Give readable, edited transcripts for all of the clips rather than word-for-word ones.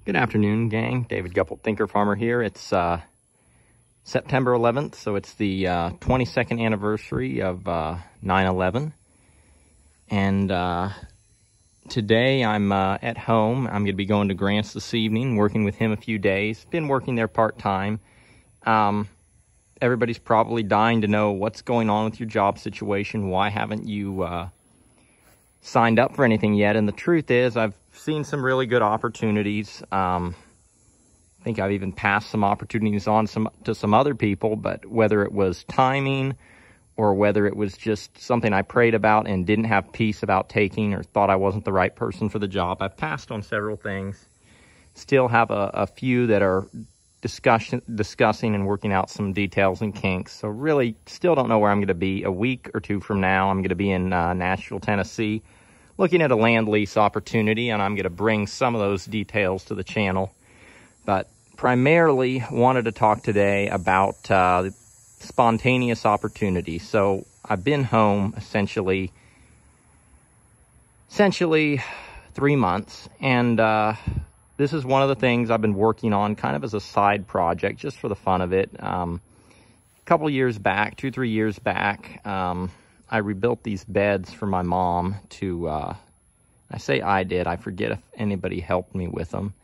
Good afternoon, gang. David Gupple, Thinker Farmer here. It's September 11th, so it's the 22nd anniversary of 9/11. And today I'm at home. I'm going to be going to Grant's this evening, working with him a few days. Been working there part-time. Everybody's probably dying to know what's going on with your job situation. Why haven't you signed up for anything yet? And the truth is, I've seen some really good opportunities. I think I've even passed some opportunities on to some other people, but whether it was timing or whether it was just something I prayed about and didn't have peace about taking or thought I wasn't the right person for the job, I've passed on several things. Still have a few that are discussing and working out some details and kinks. So really still don't know where I'm going to be. A week or two from now, I'm going to be in Nashville, Tennessee, looking at a land lease opportunity, and I'm going to bring some of those details to the channel. But primarily wanted to talk today about spontaneous opportunities. So I've been home essentially 3 months, and this is one of the things I've been working on kind of as a side project, just for the fun of it. A couple years back, 2-3 years back, I rebuilt these beds for my mom to, I say I did, I forget if anybody helped me with them,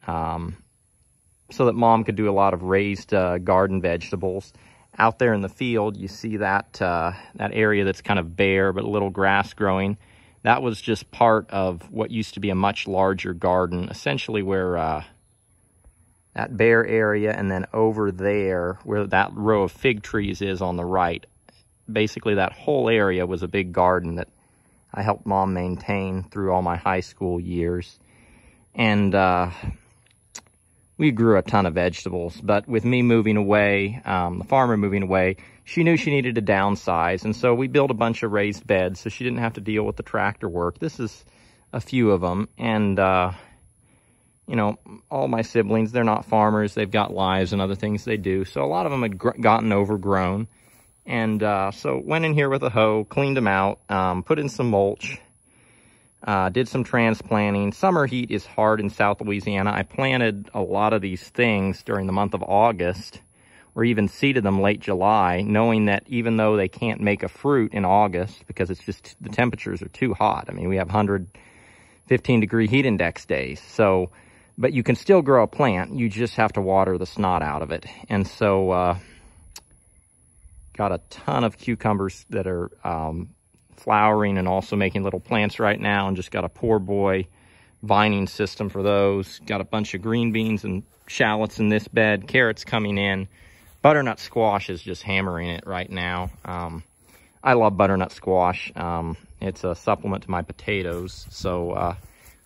so that mom could do a lot of raised garden vegetables. Out there in the field, you see that, that area that's kind of bare but a little grass growing. That was just part of what used to be a much larger garden, essentially where that bare area and then over there where that row of fig trees is on the right. Basically, that whole area was a big garden that I helped mom maintain through all my high school years. And we grew a ton of vegetables, but with me moving away, the farmer moving away, she knew she needed to downsize, and so we built a bunch of raised beds so she didn't have to deal with the tractor work. This is a few of them, and you know, all my siblings, they're not farmers. They've got lives and other things they do, so a lot of them had gotten overgrown. And so went in here with a hoe, cleaned them out, put in some mulch, did some transplanting. Summer heat is hard in South Louisiana. I planted a lot of these things during the month of August, or even seeded them late July, knowing that even though they can't make a fruit in August because it's just the temperatures are too hot. I mean, we have 115-degree heat index days. So, but you can still grow a plant. You just have to water the snot out of it. And so, got a ton of cucumbers that are flowering and also making little plants right now, and just got a poor boy vining system for those. Got a bunch of green beans and shallots in this bed, carrots coming in. Butternut squash is just hammering it right now. I love butternut squash. It's a supplement to my potatoes, so I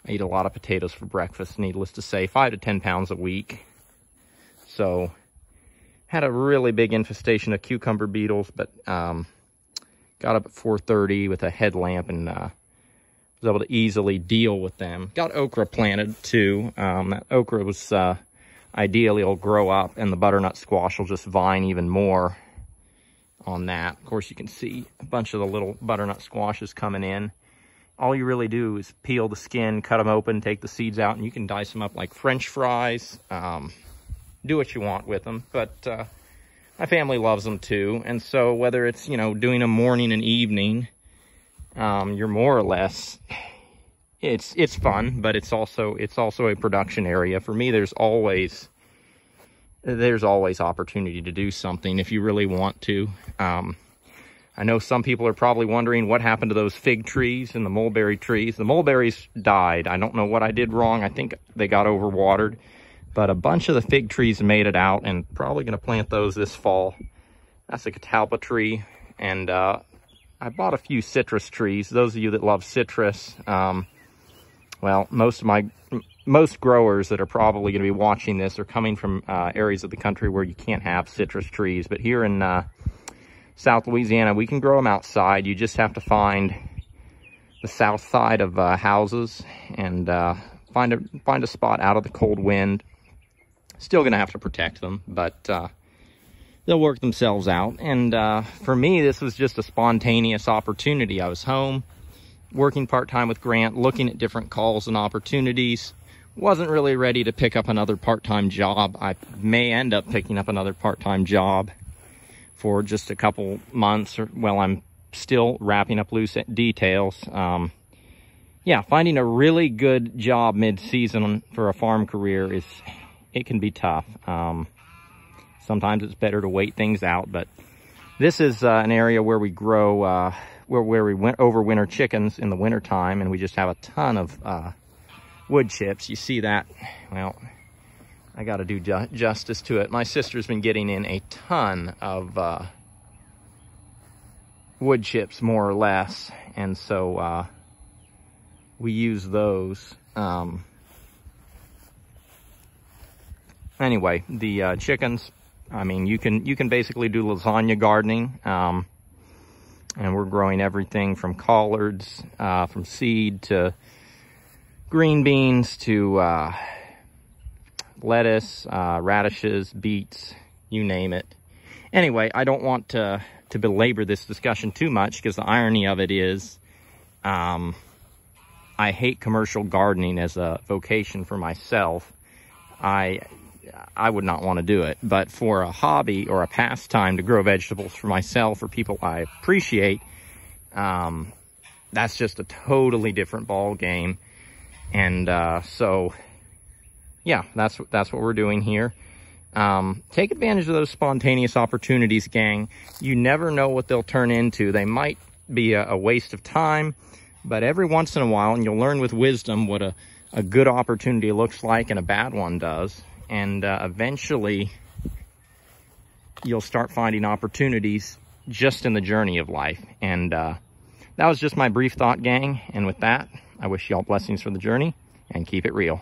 eat a lot of potatoes for breakfast, needless to say, 5 to 10 pounds a week. So had a really big infestation of cucumber beetles, but got up at 4:30 with a headlamp and was able to easily deal with them. Got okra planted too. That okra was ideally will grow up, and the butternut squash will just vine even more on that. Of course, you can see a bunch of the little butternut squashes coming in. All you really do is peel the skin, cut them open, take the seeds out, and you can dice them up like French fries. Do what you want with them, but my family loves them too. And so whether it's, you know, doing a morning and evening, you're more or less, it's fun, but it's also a production area. For me, there's always opportunity to do something if you really want to. I know some people are probably wondering what happened to those fig trees and the mulberry trees. The mulberries died. I don't know what I did wrong. I think they got overwatered. But a bunch of the fig trees made it out, and probably going to plant those this fall. That's a catalpa tree, and I bought a few citrus trees. Those of you that love citrus, well, most growers that are probably going to be watching this are coming from areas of the country where you can't have citrus trees. But here in South Louisiana, we can grow them outside. You just have to find the south side of houses and find a spot out of the cold wind. Still gonna have to protect them, but they'll work themselves out. And for me, this was just a spontaneous opportunity. I was home working part-time with Grant, looking at different calls and opportunities, wasn't really ready to pick up another part-time job. I may end up picking up another part-time job for just a couple months while I'm still wrapping up loose details. Yeah, finding a really good job mid-season for a farm career it can be tough. Sometimes it's better to wait things out, but this is an area where we grow, where we overwinter chickens in the wintertime, and we just have a ton of wood chips. You see that? Well, I got to do justice to it. My sister's been getting in a ton of wood chips, more or less, and so we use those. Anyway, the chickens, I mean, you can basically do lasagna gardening, and we're growing everything from collards, from seed to green beans to lettuce, radishes, beets, you name it. Anyway, I don't want to belabor this discussion too much, because the irony of it is I hate commercial gardening as a vocation for myself. I would not want to do it, but for a hobby or a pastime to grow vegetables for myself or people I appreciate, that's just a totally different ball game. And so yeah, that's what we're doing here. Take advantage of those spontaneous opportunities, gang. You never know what they'll turn into. They might be a waste of time, but every once in a while, and you'll learn with wisdom what a good opportunity looks like and a bad one does. And eventually, you'll start finding opportunities just in the journey of life. And that was just my brief thought, gang. And with that, I wish y'all blessings for the journey, and keep it real.